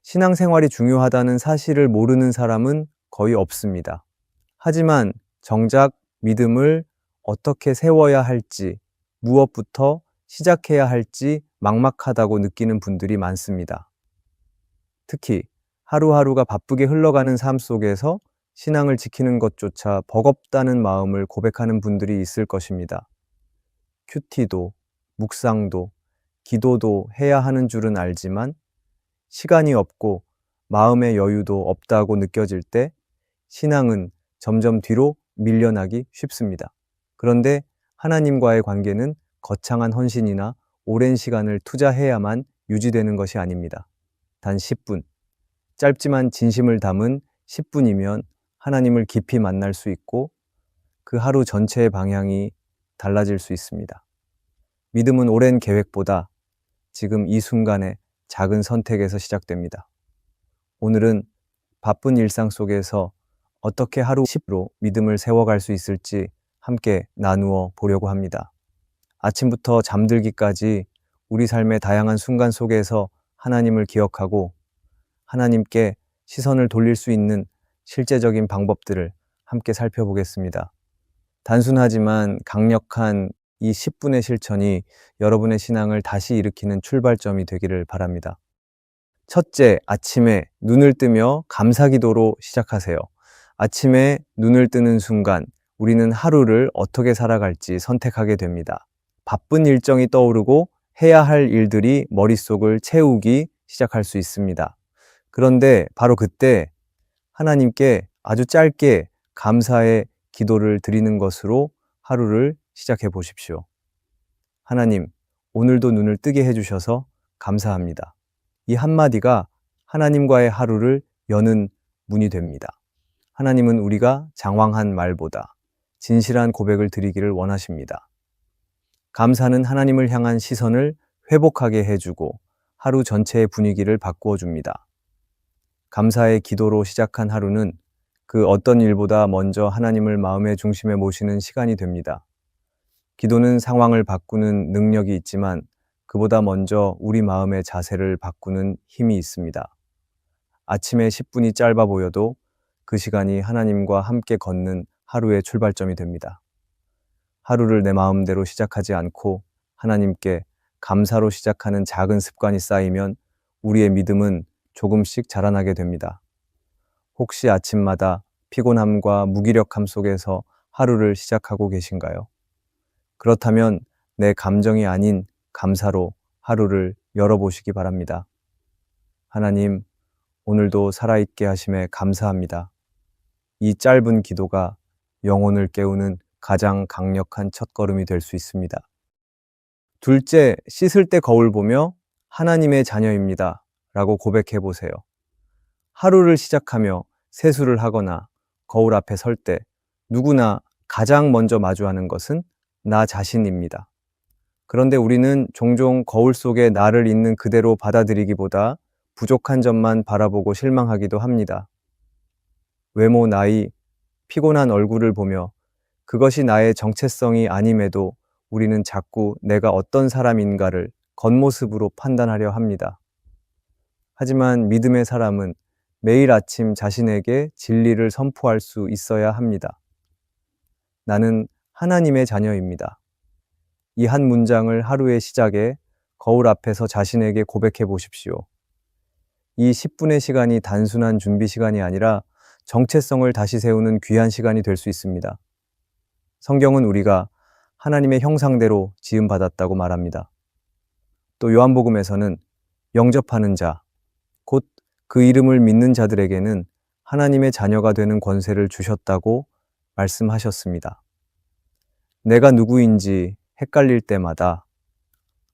신앙생활이 중요하다는 사실을 모르는 사람은 거의 없습니다. 하지만 정작 믿음을 어떻게 세워야 할지, 무엇부터 시작해야 할지 막막하다고 느끼는 분들이 많습니다. 특히 하루하루가 바쁘게 흘러가는 삶 속에서 신앙을 지키는 것조차 버겁다는 마음을 고백하는 분들이 있을 것입니다. 큐티도, 묵상도, 기도도 해야 하는 줄은 알지만 시간이 없고 마음의 여유도 없다고 느껴질 때 신앙은 점점 뒤로 밀려나기 쉽습니다. 그런데 하나님과의 관계는 거창한 헌신이나 오랜 시간을 투자해야만 유지되는 것이 아닙니다. 단 10분, 짧지만 진심을 담은 10분이면 하나님을 깊이 만날 수 있고 그 하루 전체의 방향이 달라질 수 있습니다. 믿음은 오랜 계획보다 지금 이 순간의 작은 선택에서 시작됩니다. 오늘은 바쁜 일상 속에서 어떻게 하루 10로 믿음을 세워갈 수 있을지 함께 나누어 보려고 합니다. 아침부터 잠들기까지 우리 삶의 다양한 순간 속에서 하나님을 기억하고 하나님께 시선을 돌릴 수 있는 실제적인 방법들을 함께 살펴보겠습니다. 단순하지만 강력한 이 10분의 실천이 여러분의 신앙을 다시 일으키는 출발점이 되기를 바랍니다. 첫째, 아침에 눈을 뜨며 감사기도로 시작하세요. 아침에 눈을 뜨는 순간 우리는 하루를 어떻게 살아갈지 선택하게 됩니다. 바쁜 일정이 떠오르고 해야 할 일들이 머릿속을 채우기 시작할 수 있습니다. 그런데 바로 그때 하나님께 아주 짧게 감사의 기도를 드리는 것으로 하루를 시작해 보십시오. 하나님, 오늘도 눈을 뜨게 해주셔서 감사합니다. 이 한마디가 하나님과의 하루를 여는 문이 됩니다. 하나님은 우리가 장황한 말보다 진실한 고백을 드리기를 원하십니다. 감사는 하나님을 향한 시선을 회복하게 해주고 하루 전체의 분위기를 바꾸어 줍니다. 감사의 기도로 시작한 하루는 그 어떤 일보다 먼저 하나님을 마음의 중심에 모시는 시간이 됩니다. 기도는 상황을 바꾸는 능력이 있지만 그보다 먼저 우리 마음의 자세를 바꾸는 힘이 있습니다. 아침에 10분이 짧아 보여도 그 시간이 하나님과 함께 걷는 하루의 출발점이 됩니다. 하루를 내 마음대로 시작하지 않고 하나님께 감사로 시작하는 작은 습관이 쌓이면 우리의 믿음은 조금씩 자라나게 됩니다. 혹시 아침마다 피곤함과 무기력함 속에서 하루를 시작하고 계신가요? 그렇다면 내 감정이 아닌 감사로 하루를 열어보시기 바랍니다. 하나님, 오늘도 살아있게 하심에 감사합니다. 이 짧은 기도가 영혼을 깨우는 가장 강력한 첫걸음이 될 수 있습니다. 둘째, 씻을 때 거울 보며 하나님의 자녀입니다. 라고 고백해 보세요. 하루를 시작하며 세수를 하거나 거울 앞에 설 때 누구나 가장 먼저 마주하는 것은 나 자신입니다. 그런데 우리는 종종 거울 속에 나를 있는 그대로 받아들이기보다 부족한 점만 바라보고 실망하기도 합니다. 외모, 나이, 피곤한 얼굴을 보며 그것이 나의 정체성이 아님에도 우리는 자꾸 내가 어떤 사람인가를 겉모습으로 판단하려 합니다. 하지만 믿음의 사람은 매일 아침 자신에게 진리를 선포할 수 있어야 합니다. 나는 하나님의 자녀입니다. 이 한 문장을 하루의 시작에 거울 앞에서 자신에게 고백해 보십시오. 이 10분의 시간이 단순한 준비 시간이 아니라 정체성을 다시 세우는 귀한 시간이 될 수 있습니다. 성경은 우리가 하나님의 형상대로 지음받았다고 말합니다. 또 요한복음에서는 영접하는 자, 곧 그 이름을 믿는 자들에게는 하나님의 자녀가 되는 권세를 주셨다고 말씀하셨습니다. 내가 누구인지 헷갈릴 때마다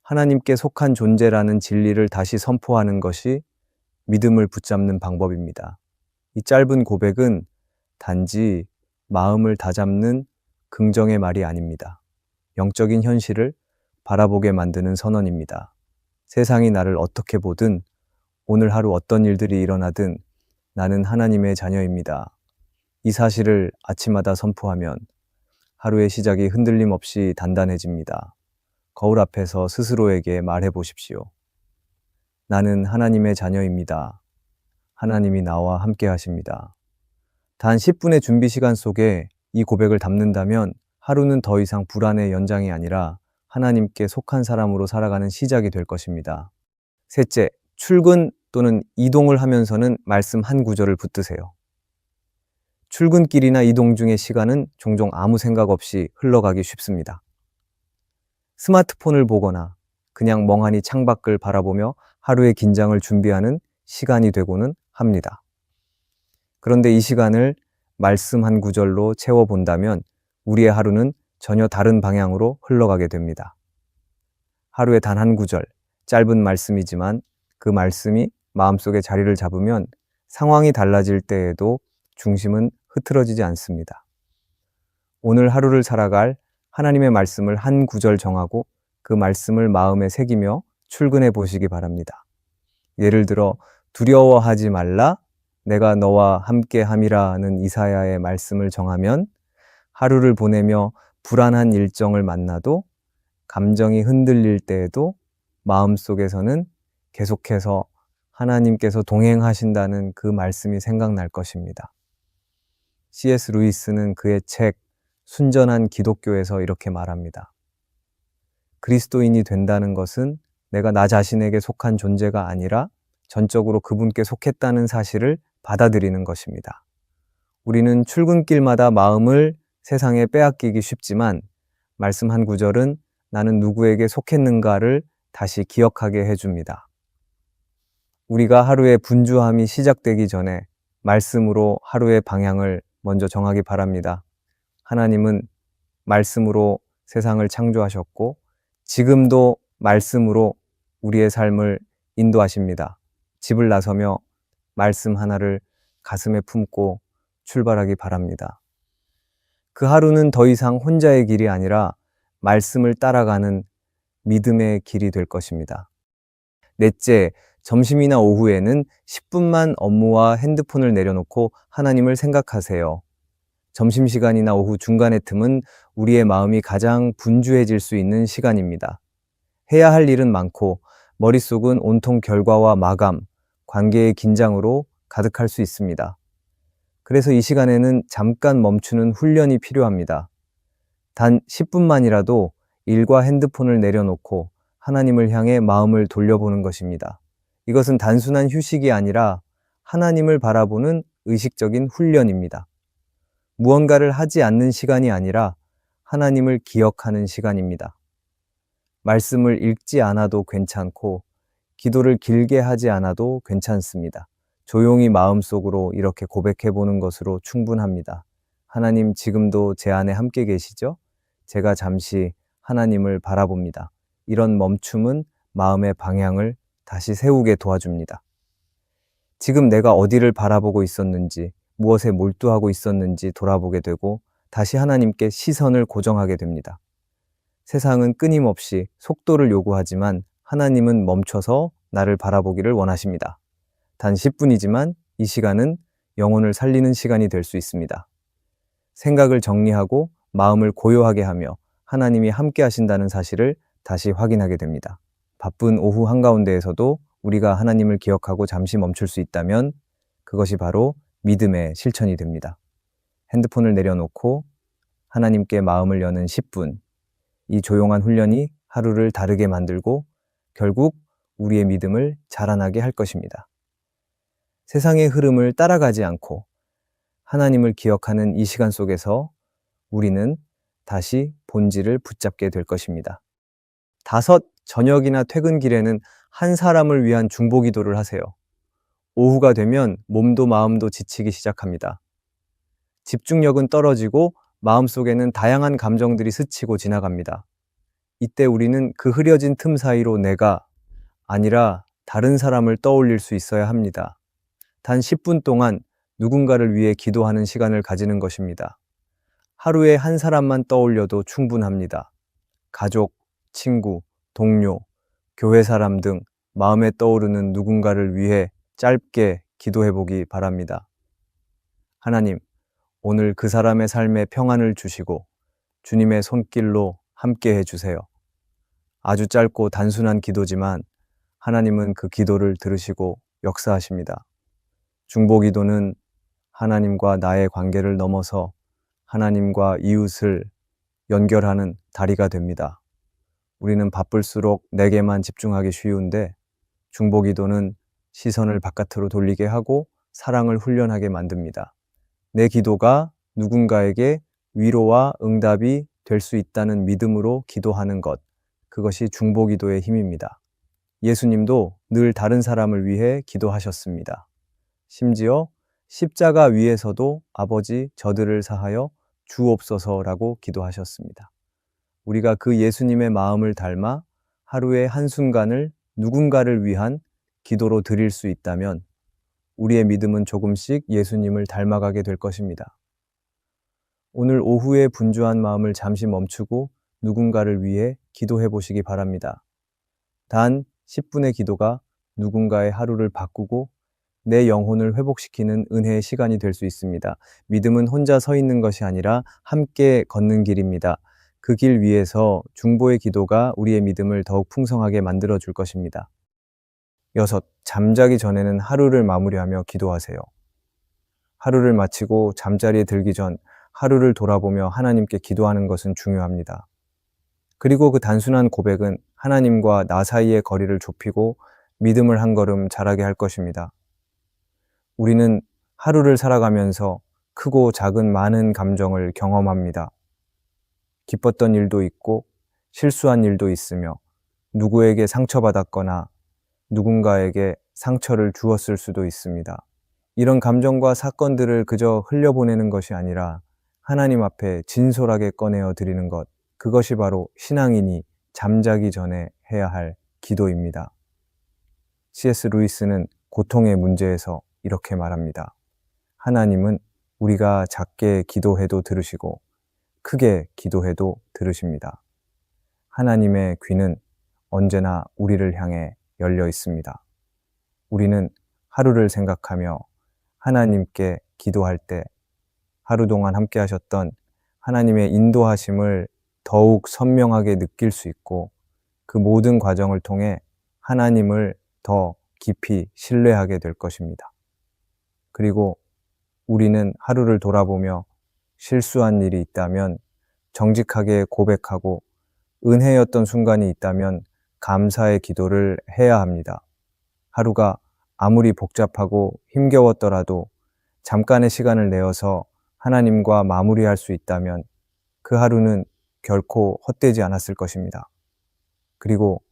하나님께 속한 존재라는 진리를 다시 선포하는 것이 믿음을 붙잡는 방법입니다. 이 짧은 고백은 단지 마음을 다잡는 긍정의 말이 아닙니다. 영적인 현실을 바라보게 만드는 선언입니다. 세상이 나를 어떻게 보든 오늘 하루 어떤 일들이 일어나든 나는 하나님의 자녀입니다. 이 사실을 아침마다 선포하면 하루의 시작이 흔들림 없이 단단해집니다. 거울 앞에서 스스로에게 말해 보십시오. 나는 하나님의 자녀입니다. 하나님이 나와 함께 하십니다. 단 10분의 준비 시간 속에 이 고백을 담는다면 하루는 더 이상 불안의 연장이 아니라 하나님께 속한 사람으로 살아가는 시작이 될 것입니다. 셋째, 출근 또는 이동을 하면서는 말씀 한 구절을 붙드세요. 출근길이나 이동 중의 시간은 종종 아무 생각 없이 흘러가기 쉽습니다. 스마트폰을 보거나 그냥 멍하니 창밖을 바라보며 하루의 긴장을 준비하는 시간이 되고는 합니다. 그런데 이 시간을 말씀 한 구절로 채워본다면 우리의 하루는 전혀 다른 방향으로 흘러가게 됩니다. 하루에 단 한 구절, 짧은 말씀이지만 그 말씀이 마음속에 자리를 잡으면 상황이 달라질 때에도 중심은 흐트러지지 않습니다. 오늘 하루를 살아갈 하나님의 말씀을 한 구절 정하고 그 말씀을 마음에 새기며 출근해 보시기 바랍니다. 예를 들어 두려워하지 말라 내가 너와 함께 함이라는 이사야의 말씀을 정하면 하루를 보내며 불안한 일정을 만나도 감정이 흔들릴 때에도 마음속에서는 계속해서 하나님께서 동행하신다는 그 말씀이 생각날 것입니다. C.S. 루이스는 그의 책 순전한 기독교에서 이렇게 말합니다. 그리스도인이 된다는 것은 내가 나 자신에게 속한 존재가 아니라 전적으로 그분께 속했다는 사실을 받아들이는 것입니다. 우리는 출근길마다 마음을 세상에 빼앗기기 쉽지만 말씀 한 구절은 나는 누구에게 속했는가를 다시 기억하게 해줍니다. 우리가 하루의 분주함이 시작되기 전에 말씀으로 하루의 방향을 먼저 정하기 바랍니다. 하나님은 말씀으로 세상을 창조하셨고 지금도 말씀으로 우리의 삶을 인도하십니다. 집을 나서며 말씀 하나를 가슴에 품고 출발하기 바랍니다. 그 하루는 더 이상 혼자의 길이 아니라 말씀을 따라가는 믿음의 길이 될 것입니다. 넷째, 점심이나 오후에는 10분만 업무와 핸드폰을 내려놓고 하나님을 생각하세요. 점심시간이나 오후 중간의 틈은 우리의 마음이 가장 분주해질 수 있는 시간입니다. 해야 할 일은 많고 머릿속은 온통 결과와 마감, 관계의 긴장으로 가득할 수 있습니다. 그래서 이 시간에는 잠깐 멈추는 훈련이 필요합니다. 단 10분만이라도 일과 핸드폰을 내려놓고 하나님을 향해 마음을 돌려보는 것입니다. 이것은 단순한 휴식이 아니라 하나님을 바라보는 의식적인 훈련입니다. 무언가를 하지 않는 시간이 아니라 하나님을 기억하는 시간입니다. 말씀을 읽지 않아도 괜찮고 기도를 길게 하지 않아도 괜찮습니다. 조용히 마음속으로 이렇게 고백해 보는 것으로 충분합니다. 하나님, 지금도 제 안에 함께 계시죠? 제가 잠시 하나님을 바라봅니다. 이런 멈춤은 마음의 방향을 다시 세우게 도와줍니다. 지금 내가 어디를 바라보고 있었는지, 무엇에 몰두하고 있었는지 돌아보게 되고 다시 하나님께 시선을 고정하게 됩니다. 세상은 끊임없이 속도를 요구하지만 하나님은 멈춰서 나를 바라보기를 원하십니다. 단 10분이지만 이 시간은 영혼을 살리는 시간이 될 수 있습니다. 생각을 정리하고 마음을 고요하게 하며 하나님이 함께 하신다는 사실을 다시 확인하게 됩니다. 바쁜 오후 한가운데에서도 우리가 하나님을 기억하고 잠시 멈출 수 있다면 그것이 바로 믿음의 실천이 됩니다. 핸드폰을 내려놓고 하나님께 마음을 여는 10분, 이 조용한 훈련이 하루를 다르게 만들고 결국 우리의 믿음을 자라나게 할 것입니다. 세상의 흐름을 따라가지 않고 하나님을 기억하는 이 시간 속에서 우리는 다시 본질을 붙잡게 될 것입니다. 5, 저녁이나 퇴근길에는 한 사람을 위한 중보기도를 하세요. 오후가 되면 몸도 마음도 지치기 시작합니다. 집중력은 떨어지고 마음속에는 다양한 감정들이 스치고 지나갑니다. 이때 우리는 그 흐려진 틈 사이로 내가 아니라 다른 사람을 떠올릴 수 있어야 합니다. 단 10분 동안 누군가를 위해 기도하는 시간을 가지는 것입니다. 하루에 한 사람만 떠올려도 충분합니다. 가족, 친구, 동료, 교회 사람 등 마음에 떠오르는 누군가를 위해 짧게 기도해 보기 바랍니다. 하나님, 오늘 그 사람의 삶에 평안을 주시고 주님의 손길로 함께 해주세요. 아주 짧고 단순한 기도지만 하나님은 그 기도를 들으시고 역사하십니다. 중보기도는 하나님과 나의 관계를 넘어서 하나님과 이웃을 연결하는 다리가 됩니다. 우리는 바쁠수록 내게만 집중하기 쉬운데 중보기도는 시선을 바깥으로 돌리게 하고 사랑을 훈련하게 만듭니다. 내 기도가 누군가에게 위로와 응답이 될 수 있다는 믿음으로 기도하는 것, 그것이 중보기도의 힘입니다. 예수님도 늘 다른 사람을 위해 기도하셨습니다. 심지어 십자가 위에서도 아버지 저들을 사하여 주옵소서라고 기도하셨습니다. 우리가 그 예수님의 마음을 닮아 하루의 한순간을 누군가를 위한 기도로 드릴 수 있다면 우리의 믿음은 조금씩 예수님을 닮아가게 될 것입니다. 오늘 오후에 분주한 마음을 잠시 멈추고 누군가를 위해 기도해 보시기 바랍니다. 단 10분의 기도가 누군가의 하루를 바꾸고 내 영혼을 회복시키는 은혜의 시간이 될 수 있습니다. 믿음은 혼자 서 있는 것이 아니라 함께 걷는 길입니다. 그 길 위에서 중보의 기도가 우리의 믿음을 더욱 풍성하게 만들어 줄 것입니다. 6. 잠자기 전에는 하루를 마무리하며 기도하세요. 하루를 마치고 잠자리에 들기 전 하루를 돌아보며 하나님께 기도하는 것은 중요합니다. 그리고 그 단순한 고백은 하나님과 나 사이의 거리를 좁히고 믿음을 한 걸음 자라게 할 것입니다. 우리는 하루를 살아가면서 크고 작은 많은 감정을 경험합니다. 기뻤던 일도 있고 실수한 일도 있으며 누구에게 상처받았거나 누군가에게 상처를 주었을 수도 있습니다. 이런 감정과 사건들을 그저 흘려보내는 것이 아니라 하나님 앞에 진솔하게 꺼내어 드리는 것, 그것이 바로 신앙인이 잠자기 전에 해야 할 기도입니다. C.S. 루이스는 고통의 문제에서 이렇게 말합니다. 하나님은 우리가 작게 기도해도 들으시고 크게 기도해도 들으십니다. 하나님의 귀는 언제나 우리를 향해 열려 있습니다. 우리는 하루를 생각하며 하나님께 기도할 때 하루 동안 함께 하셨던 하나님의 인도하심을 더욱 선명하게 느낄 수 있고 그 모든 과정을 통해 하나님을 더 깊이 신뢰하게 될 것입니다. 그리고 우리는 하루를 돌아보며 실수한 일이 있다면 정직하게 고백하고 은혜였던 순간이 있다면 감사의 기도를 해야 합니다. 하루가 아무리 복잡하고 힘겨웠더라도 잠깐의 시간을 내어서 하나님과 마무리할 수 있다면 그 하루는 결코 헛되지 않았을 것입니다. 그리고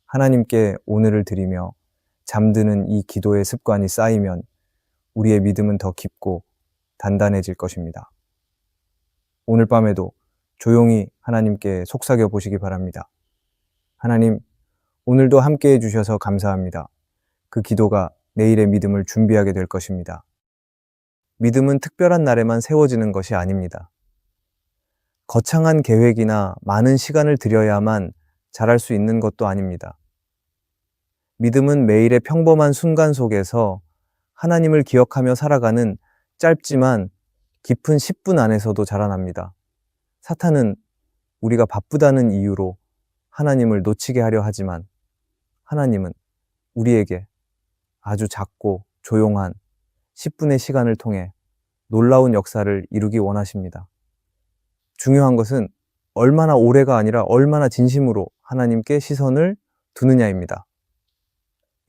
하나님께 오늘을 드리며 잠드는 이 기도의 습관이 쌓이면 우리의 믿음은 더 깊고 단단해질 것입니다. 오늘 밤에도 조용히 하나님께 속삭여 보시기 바랍니다. 하나님, 오늘도 함께 해주셔서 감사합니다. 그 기도가 내일의 믿음을 준비하게 될 것입니다. 믿음은 특별한 날에만 세워지는 것이 아닙니다. 거창한 계획이나 많은 시간을 들여야만 자랄 수 있는 것도 아닙니다. 믿음은 매일의 평범한 순간 속에서 하나님을 기억하며 살아가는 짧지만 깊은 10분 안에서도 자라납니다. 사탄은 우리가 바쁘다는 이유로 하나님을 놓치게 하려 하지만 하나님은 우리에게 아주 작고 조용한 10분의 시간을 통해 놀라운 역사를 이루기 원하십니다. 중요한 것은 얼마나 오래가 아니라 얼마나 진심으로 하나님께 시선을 두느냐입니다.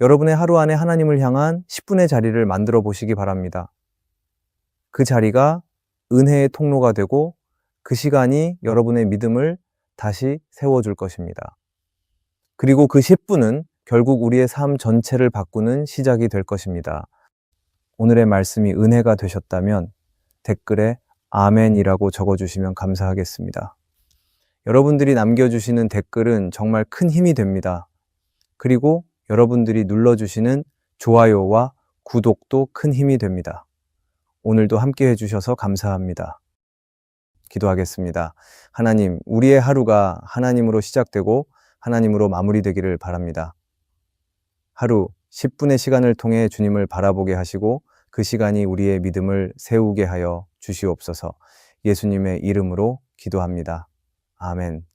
여러분의 하루 안에 하나님을 향한 10분의 자리를 만들어 보시기 바랍니다. 그 자리가 은혜의 통로가 되고 그 시간이 여러분의 믿음을 다시 세워줄 것입니다. 그리고 그 10분은 결국 우리의 삶 전체를 바꾸는 시작이 될 것입니다. 오늘의 말씀이 은혜가 되셨다면 댓글에 아멘이라고 적어주시면 감사하겠습니다. 여러분들이 남겨주시는 댓글은 정말 큰 힘이 됩니다. 그리고 여러분들이 눌러주시는 좋아요와 구독도 큰 힘이 됩니다. 오늘도 함께 해주셔서 감사합니다. 기도하겠습니다. 하나님, 우리의 하루가 하나님으로 시작되고 하나님으로 마무리되기를 바랍니다. 하루 10분의 시간을 통해 주님을 바라보게 하시고 그 시간이 우리의 믿음을 세우게 하여 주시옵소서. 예수님의 이름으로 기도합니다. 아멘.